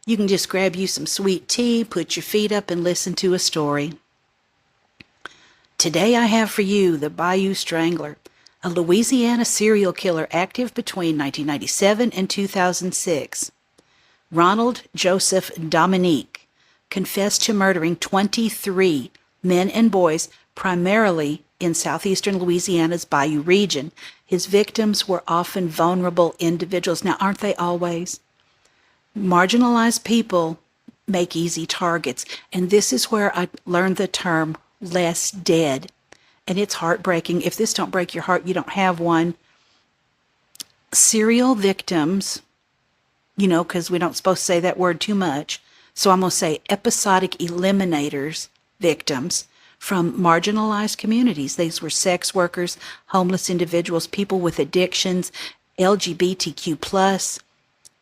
You can just grab you some sweet tea, put your feet up, and listen to a story. Today I have for you the Bayou Strangler, a Louisiana serial killer active between 1997 and 2006. Ronald Joseph Dominique confessed to murdering 23 men and boys, primarily in southeastern Louisiana's Bayou region. His victims were often vulnerable individuals. Now, aren't they always? Marginalized people make easy targets, and this is where I learned the term less dead. And it's heartbreaking. If this don't break your heart, you don't have one. Serial victims, because we don't supposed to say that word too much, so I'm going to say episodic eliminators, victims from marginalized communities. These were sex workers, homeless individuals, people with addictions, LGBTQ+,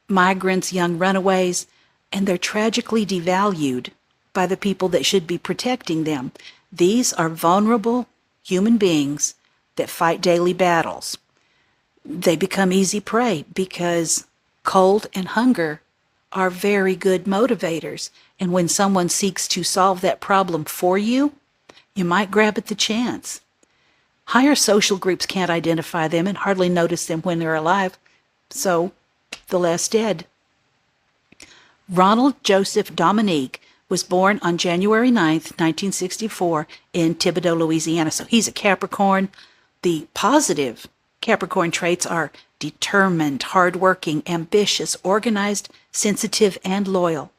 migrants, young runaways, and they're tragically devalued by the people that should be protecting them. These are vulnerable human beings that fight daily battles. They become easy prey because cold and hunger are very good motivators. And when someone seeks to solve that problem for you, you might grab at the chance. Higher social groups can't identify them and hardly notice them when they're alive, so the less dead. Ronald Joseph Dominique was born on January 9th, 1964 in Thibodaux, Louisiana. So he's a Capricorn. The positive Capricorn traits are determined, hardworking, ambitious, organized, sensitive, and loyal.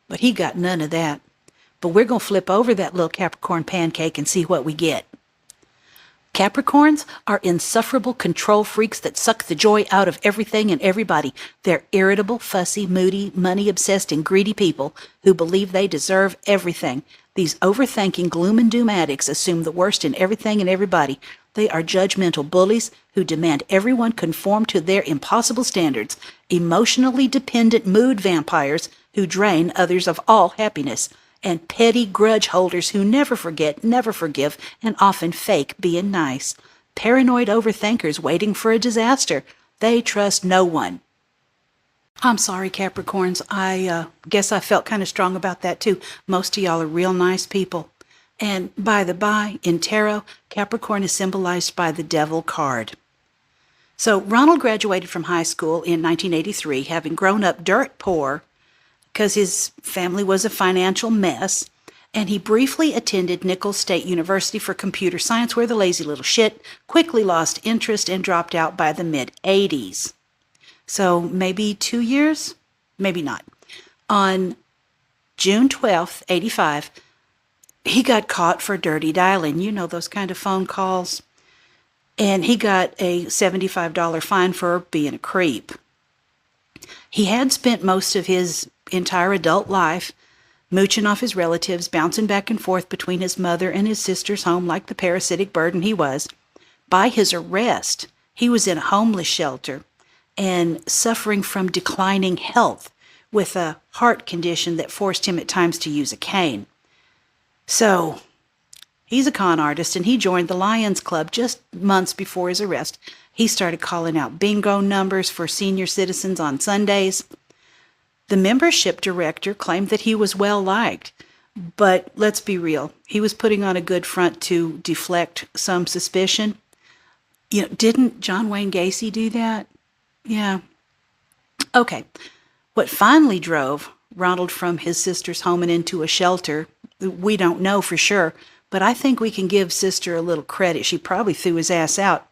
But he got none of that. But we're going to flip over that little Capricorn pancake and see what we get. Capricorns are insufferable control freaks that suck the joy out of everything and everybody. They're irritable, fussy, moody, money-obsessed, and greedy people who believe they deserve everything. These overthinking gloom and doom addicts assume the worst in everything and everybody. They are judgmental bullies who demand everyone conform to their impossible standards. Emotionally dependent mood vampires who drain others of all happiness. And petty grudge holders who never forget, never forgive, and often fake being nice. Paranoid overthinkers waiting for a disaster. They trust no one. I'm sorry, Capricorns. I guess I felt kind of strong about that too. Most of y'all are real nice people. And by the by, in tarot, Capricorn is symbolized by the Devil card. So Ronald graduated from high school in 1983, having grown up dirt poor, because his family was a financial mess, and he briefly attended Nicholls State University for computer science, where the lazy little shit quickly lost interest and dropped out by the mid-'80s. So maybe 2 years? Maybe not. On June 12th, 85, he got caught for dirty dialing. You know, those kind of phone calls. And he got a $75 fine for being a creep. He had spent most of his entire adult life mooching off his relatives, bouncing back and forth between his mother and his sister's home like the parasitic burden he was. By his arrest, he was in a homeless shelter and suffering from declining health with a heart condition that forced him at times to use a cane. So, he's a con artist, and he joined the Lions Club just months before his arrest. He started calling out bingo numbers for senior citizens on Sundays. The membership director claimed that he was well liked, but let's be real, he was putting on a good front to deflect some suspicion. Didn't John Wayne Gacy do that? Yeah. Okay. What finally drove Ronald from his sister's home and into a shelter, we don't know for sure, but I think we can give Sister a little credit. She probably threw his ass out.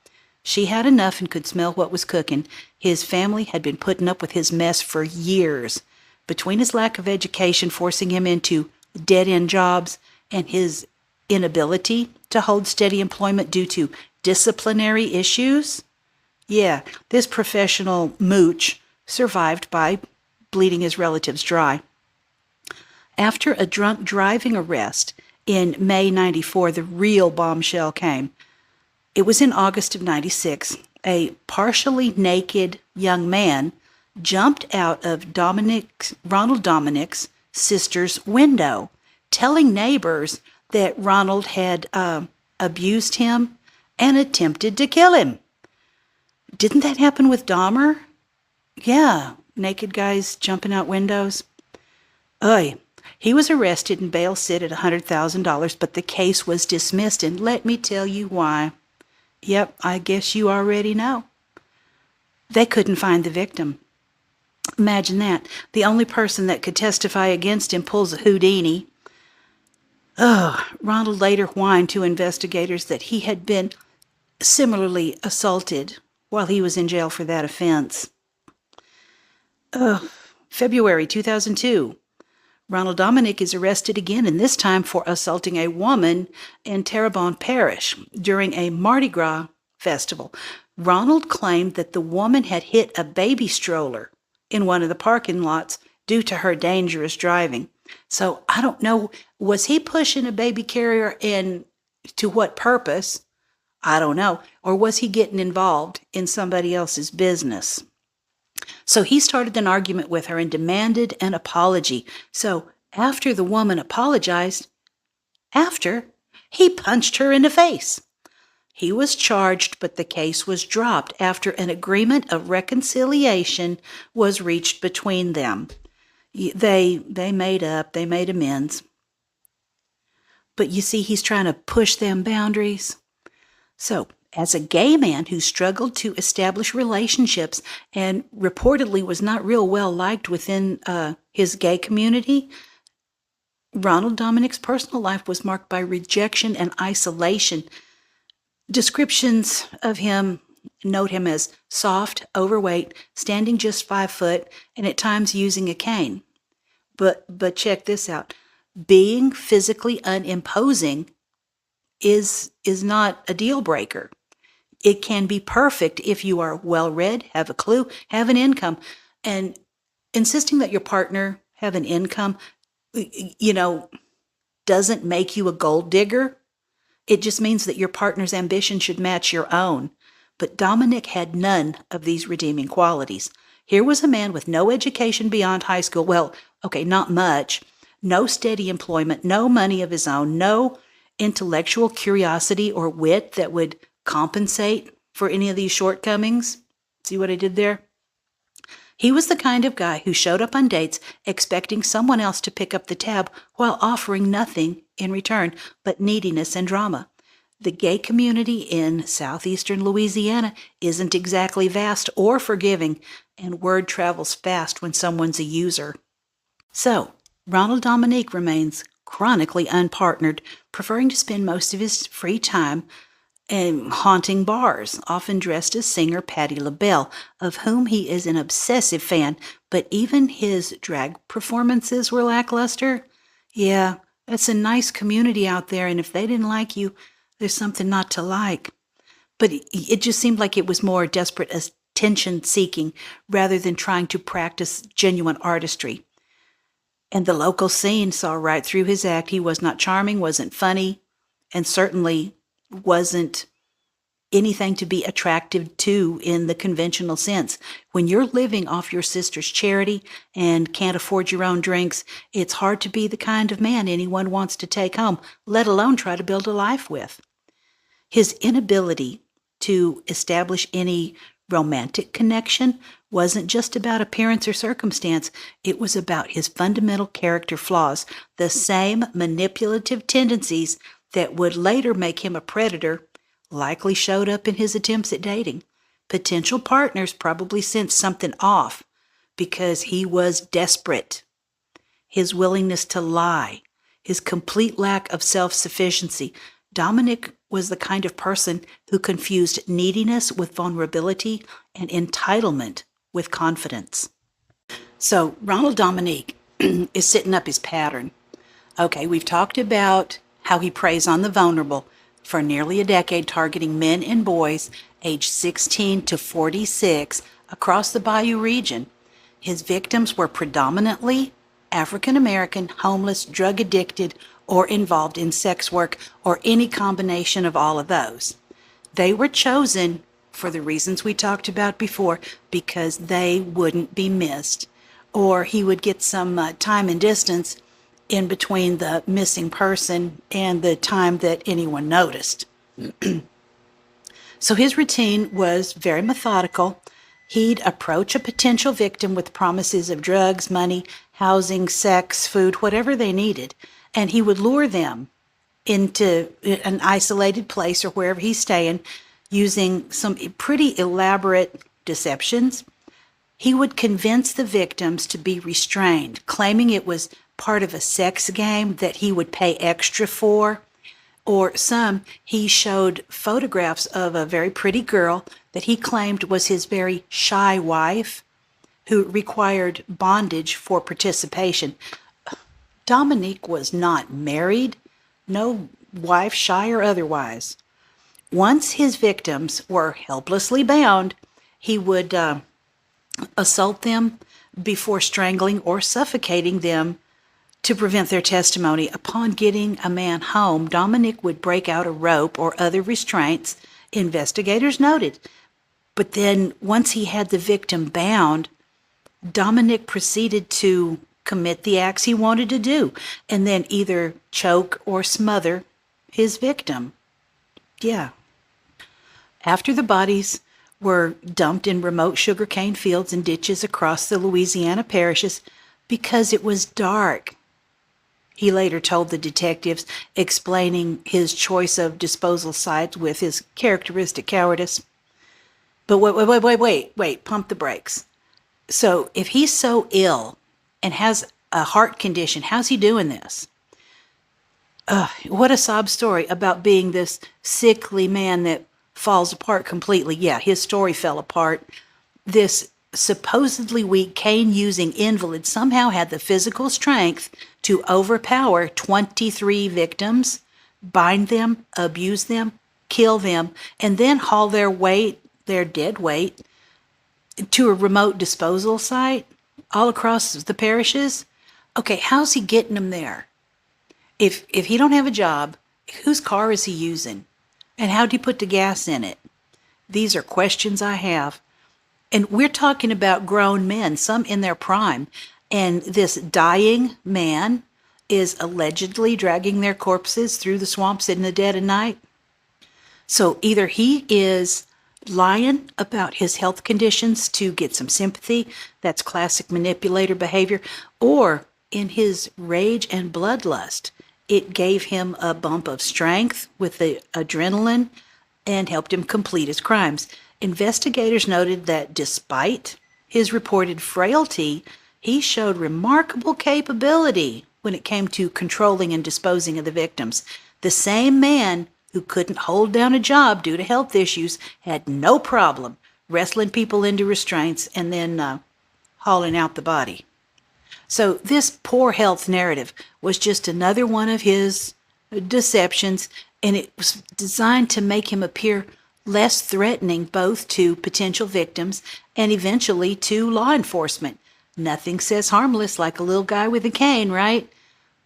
She had enough and could smell what was cooking. His family had been putting up with his mess for years. Between his lack of education forcing him into dead-end jobs and his inability to hold steady employment due to disciplinary issues, this professional mooch survived by bleeding his relatives dry. After a drunk driving arrest in May 94, the real bombshell came. It was in August of 96. A partially naked young man jumped out of Ronald Dominique's sister's window, telling neighbors that Ronald had abused him and attempted to kill him. Didn't that happen with Dahmer? Yeah, naked guys jumping out windows. Oy. He was arrested and bail sit at $100,000, but the case was dismissed, and let me tell you why. Yep, I guess you already know. They couldn't find the victim. Imagine that. The only person that could testify against him pulls a Houdini. Ronald later whined to investigators that he had been similarly assaulted while he was in jail for that offense. February 2002. Ronald Dominique is arrested again, and this time for assaulting a woman in Terrebonne Parish during a Mardi Gras festival. Ronald claimed that the woman had hit a baby stroller in one of the parking lots due to her dangerous driving. So I don't know, was he pushing a baby carrier, and to what purpose? I don't know. Or was he getting involved in somebody else's business? So he started an argument with her and demanded an apology. So after the woman apologized, he punched her in the face. He was charged, but the case was dropped after an agreement of reconciliation was reached between them. They made up, they made amends. But you see, he's trying to push them boundaries. So, as a gay man who struggled to establish relationships and reportedly was not real well liked within his gay community, Ronald Dominique's personal life was marked by rejection and isolation. Descriptions of him note him as soft, overweight, standing just 5 foot, and at times using a cane. But check this out. Being physically unimposing is not a deal breaker. It can be perfect if you are well-read, have a clue, have an income. And insisting that your partner have an income, doesn't make you a gold digger. It just means that your partner's ambition should match your own. But Dominique had none of these redeeming qualities. Here was a man with no education beyond high school. Well, okay, not much. No steady employment, no money of his own, no intellectual curiosity or wit that would compensate for any of these shortcomings. See what I did there? He was the kind of guy who showed up on dates expecting someone else to pick up the tab while offering nothing in return but neediness and drama. The gay community in southeastern Louisiana isn't exactly vast or forgiving, and word travels fast when someone's a user. So, Ronald Dominique remains chronically unpartnered, preferring to spend most of his free time haunting bars, often dressed as singer Patti LaBelle, of whom he is an obsessive fan, but even his drag performances were lackluster. Yeah, that's a nice community out there, and if they didn't like you, there's something not to like. But it just seemed like it was more desperate attention-seeking rather than trying to practice genuine artistry. And the local scene saw right through his act. He was not charming, wasn't funny, and certainly wasn't anything to be attracted to in the conventional sense. When you're living off your sister's charity and can't afford your own drinks, it's hard to be the kind of man anyone wants to take home, let alone try to build a life with. His inability to establish any romantic connection wasn't just about appearance or circumstance. It was about his fundamental character flaws, the same manipulative tendencies that would later make him a predator likely showed up in his attempts at dating. Potential partners probably sensed something off because he was desperate. His willingness to lie, his complete lack of self-sufficiency. Dominique was the kind of person who confused neediness with vulnerability and entitlement with confidence. So Ronald Dominique is setting up his pattern. Okay, we've talked about how he preys on the vulnerable for nearly a decade, targeting men and boys aged 16 to 46 across the Bayou region. His victims were predominantly African American, homeless, drug addicted, or involved in sex work, or any combination of all of those. They were chosen for the reasons we talked about before, because they wouldn't be missed, or he would get some time and distance in between the missing person and the time that anyone noticed. So his routine was very methodical. He'd approach a potential victim with promises of drugs, money, housing, sex, food, whatever they needed, and he would lure them into an isolated place or wherever he's staying using some pretty elaborate deceptions. He would convince the victims to be restrained, claiming it was part of a sex game that he would pay extra for. Or some, he showed photographs of a very pretty girl that he claimed was his very shy wife who required bondage for participation. Dominique was not married, no wife, shy or otherwise. Once his victims were helplessly bound, he would assault them before strangling or suffocating them to prevent their testimony. Upon getting a man home, Dominique would break out a rope or other restraints, investigators noted. But then once he had the victim bound, Dominique proceeded to commit the acts he wanted to do, and then either choke or smother his victim. Yeah. After the bodies were dumped in remote sugarcane fields and ditches across the Louisiana parishes because it was dark, he later told the detectives, explaining his choice of disposal sites with his characteristic cowardice. But wait, pump the brakes. So if he's so ill and has a heart condition, how's he doing this? What a sob story about being this sickly man that falls apart completely. Yeah, his story fell apart. This supposedly weak cane-using invalid somehow had the physical strength to overpower 23 victims, bind them, abuse them, kill them, and then haul their dead weight, to a remote disposal site all across the parishes. Okay, how's he getting them there? If he don't have a job, whose car is he using? And how'd he put the gas in it? These are questions I have. And we're talking about grown men, some in their prime. And this dying man is allegedly dragging their corpses through the swamps in the dead of night. So either he is lying about his health conditions to get some sympathy, that's classic manipulator behavior, or in his rage and bloodlust, it gave him a bump of strength with the adrenaline and helped him complete his crimes. Investigators noted that despite his reported frailty, he showed remarkable capability when it came to controlling and disposing of the victims. The same man who couldn't hold down a job due to health issues had no problem wrestling people into restraints and then hauling out the body. So this poor health narrative was just another one of his deceptions, and it was designed to make him appear less threatening both to potential victims and eventually to law enforcement. Nothing says harmless like a little guy with a cane, right?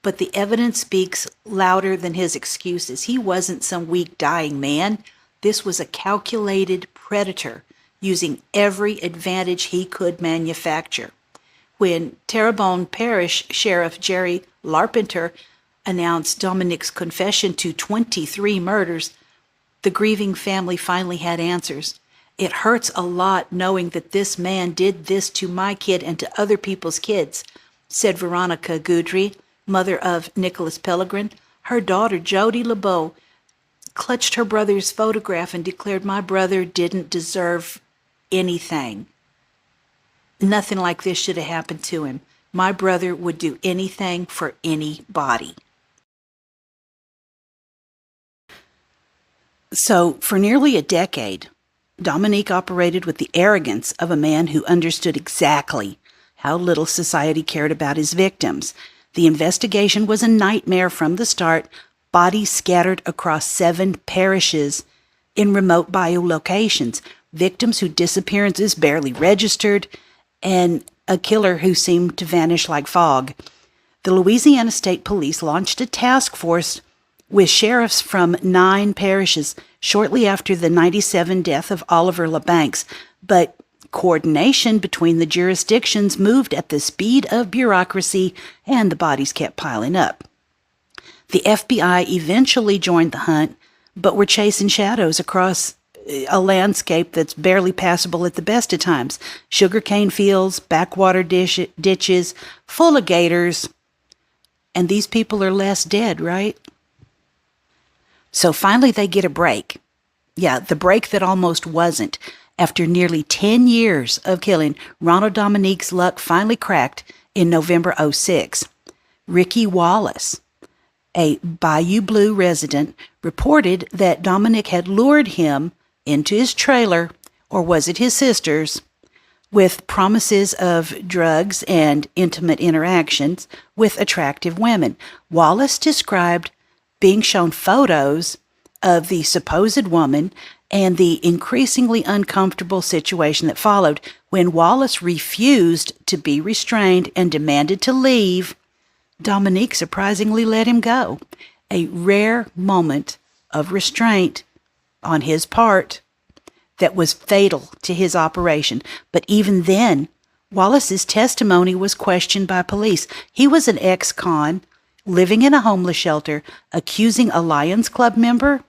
But the evidence speaks louder than his excuses. He wasn't some weak, dying man. This was a calculated predator using every advantage he could manufacture. When Terrebonne Parish Sheriff Jerry Larpenter announced Dominique's confession to 23 murders, the grieving family finally had answers. It hurts a lot knowing that this man did this to my kid and to other people's kids, said Veronica Goudry, mother of Nicholas Pellegrin. Her daughter, Jody LeBeau, clutched her brother's photograph and declared, "My brother didn't deserve anything. Nothing like this should have happened to him. My brother would do anything for anybody." So, for nearly a decade, Dominique operated with the arrogance of a man who understood exactly how little society cared about his victims. The investigation was a nightmare from the start. Bodies scattered across 7 parishes in remote bayou locations, victims whose disappearances barely registered, and a killer who seemed to vanish like fog. The Louisiana State Police launched a task force with sheriffs from 9 parishes shortly after the 1997 death of Oliver LeBancs, but coordination between the jurisdictions moved at the speed of bureaucracy, and the bodies kept piling up. The FBI eventually joined the hunt, but were chasing shadows across a landscape that's barely passable at the best of times. Sugarcane fields, backwater ditches, full of gators. And these people are less dead, right? So finally they get a break. Yeah, the break that almost wasn't. After nearly 10 years of killing, Ronald Dominique's luck finally cracked in November '06. Ricky Wallace, a Bayou Blue resident, reported that Dominique had lured him into his trailer, or was it his sister's, with promises of drugs and intimate interactions with attractive women. Wallace described being shown photos of the supposed woman and the increasingly uncomfortable situation that followed. When Wallace refused to be restrained and demanded to leave, Dominique surprisingly let him go. A rare moment of restraint on his part that was fatal to his operation. But even then, Wallace's testimony was questioned by police. He was an ex-con living in a homeless shelter, accusing a Lions Club member.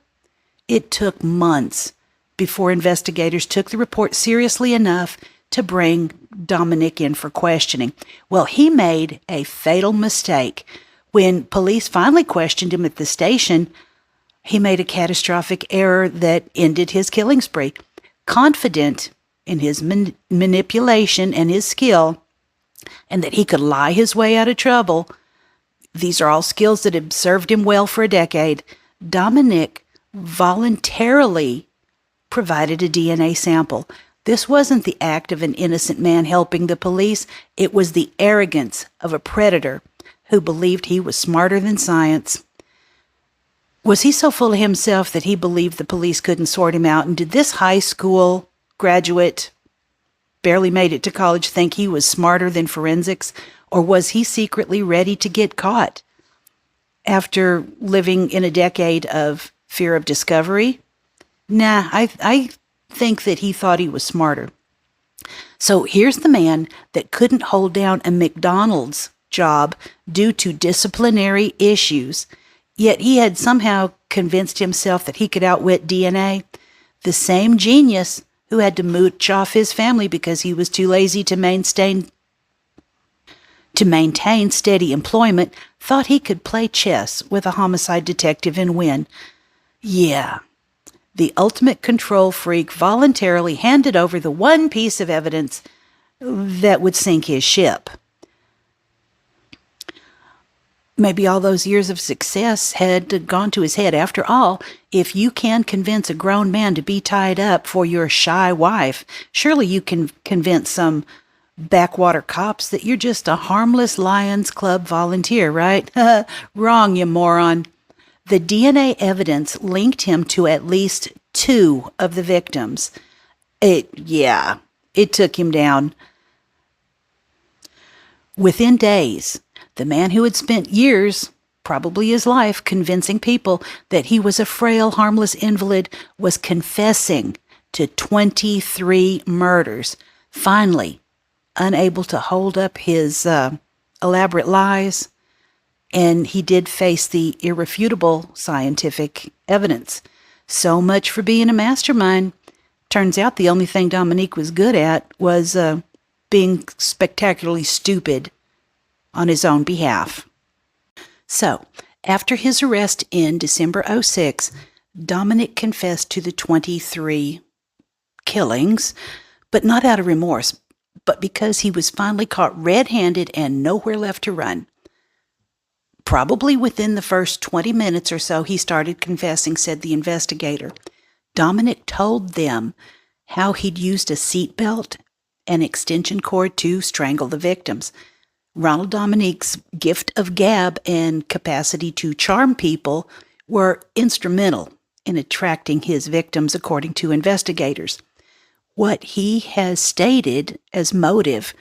It took months before investigators took the report seriously enough to bring Dominique in for questioning. Well, he made a fatal mistake. When police finally questioned him at the station, he made a catastrophic error that ended his killing spree. Confident in his manipulation and his skill, and that he could lie his way out of trouble, these are all skills that had served him well for a decade, Dominique voluntarily provided a DNA sample. This wasn't the act of an innocent man helping the police. It was the arrogance of a predator who believed he was smarter than science. Was he so full of himself that he believed the police couldn't sort him out? And did this high school graduate, barely made it to college, think he was smarter than forensics? Or was he secretly ready to get caught? After living in a decade of fear of discovery? Nah, I think that he thought he was smarter. So here's the man that couldn't hold down a McDonald's job due to disciplinary issues, yet he had somehow convinced himself that he could outwit DNA. The same genius who had to mooch off his family because he was too lazy to maintain steady employment thought he could play chess with a homicide detective and win. Yeah, the ultimate control freak voluntarily handed over the one piece of evidence that would sink his ship. Maybe all those years of success had gone to his head. After all, if you can convince a grown man to be tied up for your shy wife, surely you can convince some backwater cops that you're just a harmless Lions Club volunteer, right? Wrong, you moron. The DNA evidence linked him to at least 2 of the victims. It took him down. Within days, the man who had spent years, probably his life, convincing people that he was a frail, harmless invalid was confessing to 23 murders. Finally, unable to hold up his elaborate lies, and he did face the irrefutable scientific evidence. So much for being a mastermind. Turns out the only thing Dominique was good at was being spectacularly stupid on his own behalf. So, after his arrest in December '06, Dominique confessed to the 23 killings, but not out of remorse, but because he was finally caught red-handed and nowhere left to run. Probably within the first 20 minutes or so, he started confessing, said the investigator. Dominique told them how he'd used a seatbelt and extension cord to strangle the victims. Ronald Dominique's gift of gab and capacity to charm people were instrumental in attracting his victims, according to investigators. What he has stated as motive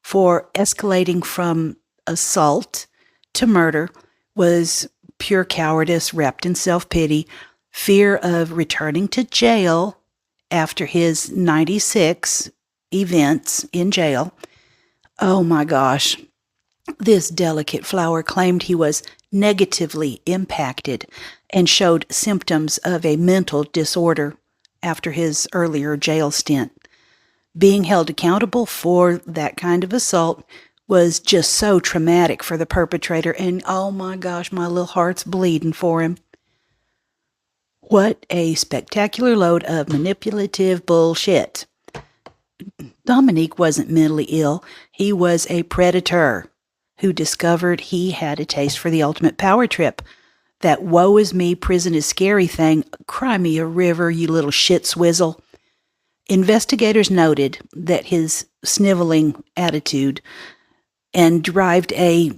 for escalating from assault to murder was pure cowardice wrapped in self-pity, fear of returning to jail after his '96 events in jail. Oh my gosh. This delicate flower claimed he was negatively impacted and showed symptoms of a mental disorder after his earlier jail stint. Being held accountable for that kind of assault was just so traumatic for the perpetrator, and oh my gosh, my little heart's bleeding for him. What a spectacular load of manipulative bullshit. Dominique wasn't mentally ill. He was a predator who discovered he had a taste for the ultimate power trip. That woe is me, prison is scary thing. Cry me a river, you little shit swizzle. Investigators noted that his sniveling attitude and derived a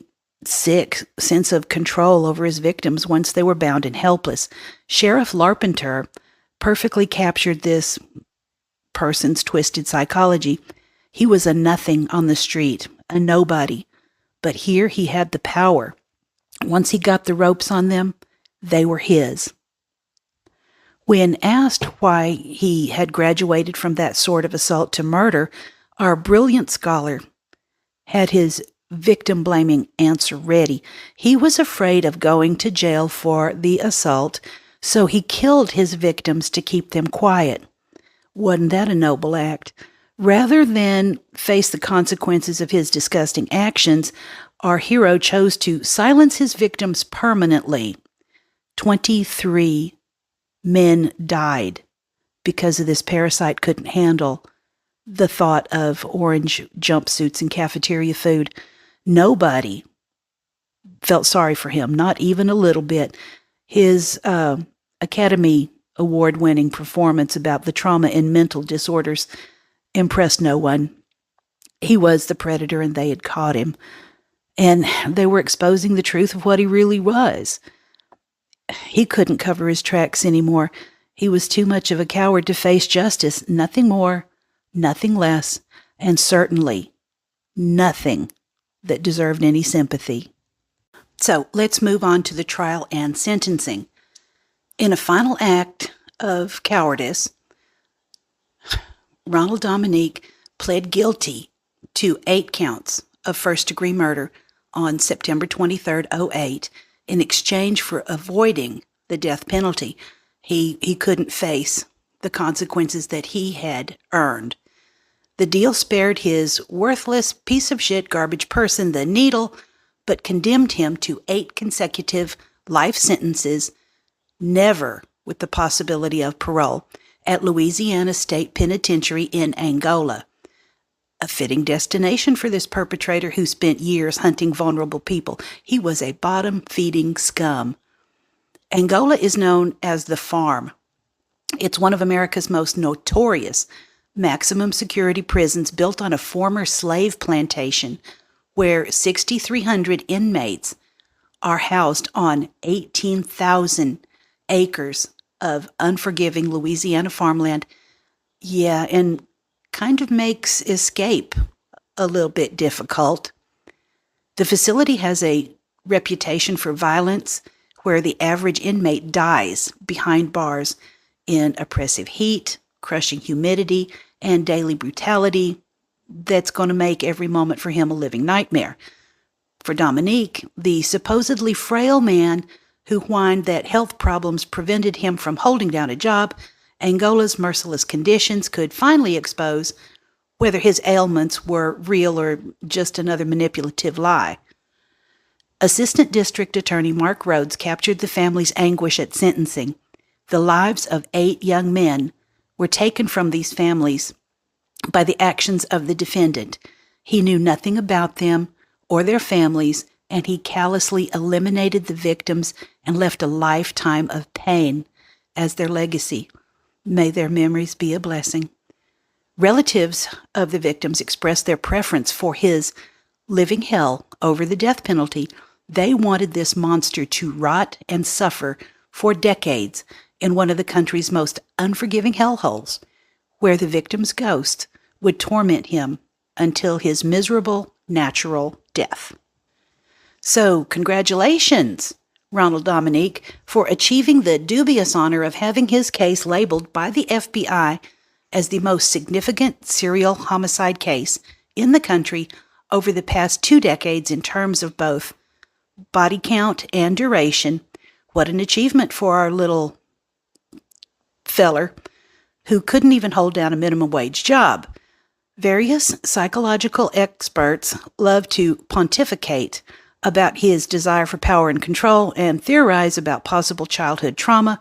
sick sense of control over his victims once they were bound and helpless. Sheriff Larpenteur perfectly captured this person's twisted psychology. He was a nothing on the street, a nobody. But here he had the power. Once he got the ropes on them, they were his. When asked why he had graduated from that sort of assault to murder, our brilliant scholar had his victim-blaming answer ready. He was afraid of going to jail for the assault, so he killed his victims to keep them quiet. Wasn't that a noble act? Rather than face the consequences of his disgusting actions, our hero chose to silence his victims permanently. 23 men died because of this parasite couldn't handle the thought of orange jumpsuits and cafeteria food. Nobody felt sorry for him, not even a little bit. His Academy Award-winning performance about the trauma and mental disorders impressed no one. He was the predator and they had caught him. And they were exposing the truth of what he really was. He couldn't cover his tracks anymore. He was too much of a coward to face justice. Nothing more, nothing less, and certainly nothing that deserved any sympathy. So let's move on to the trial and sentencing. In a final act of cowardice, Ronald Dominique pled guilty to 8 counts of first-degree murder on September 23, 2008, in exchange for avoiding the death penalty. He couldn't face the consequences that he had earned. The deal spared his worthless piece of shit garbage person the needle, but condemned him to 8 consecutive life sentences, never with the possibility of parole, at Louisiana State Penitentiary in Angola. A fitting destination for this perpetrator who spent years hunting vulnerable people. He was a bottom-feeding scum. Angola is known as the Farm. It's one of America's most notorious maximum security prisons, built on a former slave plantation where 6,300 inmates are housed on 18,000 acres of unforgiving Louisiana farmland. Yeah, and kind of makes escape a little bit difficult. The facility has a reputation for violence, where the average inmate dies behind bars in oppressive heat, crushing humidity, and daily brutality that's going to make every moment for him a living nightmare. For Dominique, the supposedly frail man who whined that health problems prevented him from holding down a job, Angola's merciless conditions could finally expose whether his ailments were real or just another manipulative lie. Assistant District Attorney Mark Rhodes captured the family's anguish at sentencing. The lives of 8 young men were taken from these families by the actions of the defendant. He knew nothing about them or their families, and he callously eliminated the victims and left a lifetime of pain as their legacy. May their memories be a blessing. Relatives of the victims expressed their preference for his living hell over the death penalty. They wanted this monster to rot and suffer for decades in one of the country's most unforgiving hellholes, where the victim's ghost would torment him until his miserable natural death. So, congratulations, Ronald Dominique, for achieving the dubious honor of having his case labeled by the FBI as the most significant serial homicide case in the country over the past 2 decades in terms of both body count and duration. What an achievement for our little feller. who couldn't even hold down a minimum wage job. Various psychological experts love to pontificate about his desire for power and control and theorize about possible childhood trauma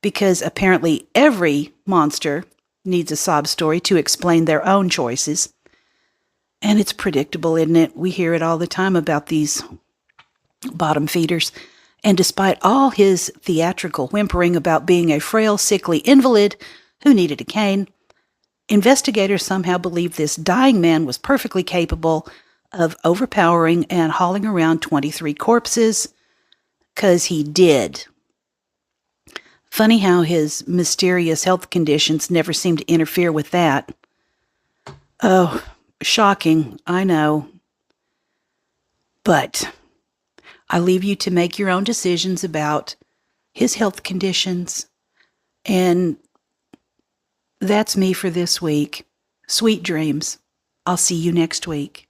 because apparently every monster needs a sob story to explain their own choices. And it's predictable, isn't it? We hear it all the time about these bottom feeders. And despite all his theatrical whimpering about being a frail, sickly invalid who needed a cane, investigators somehow believe this dying man was perfectly capable of overpowering and hauling around 23 corpses, because he did. Funny how his mysterious health conditions never seem to interfere with that. Oh, shocking, I know. But I leave you to make your own decisions about his health conditions. And that's me for this week. Sweet dreams. I'll see you next week.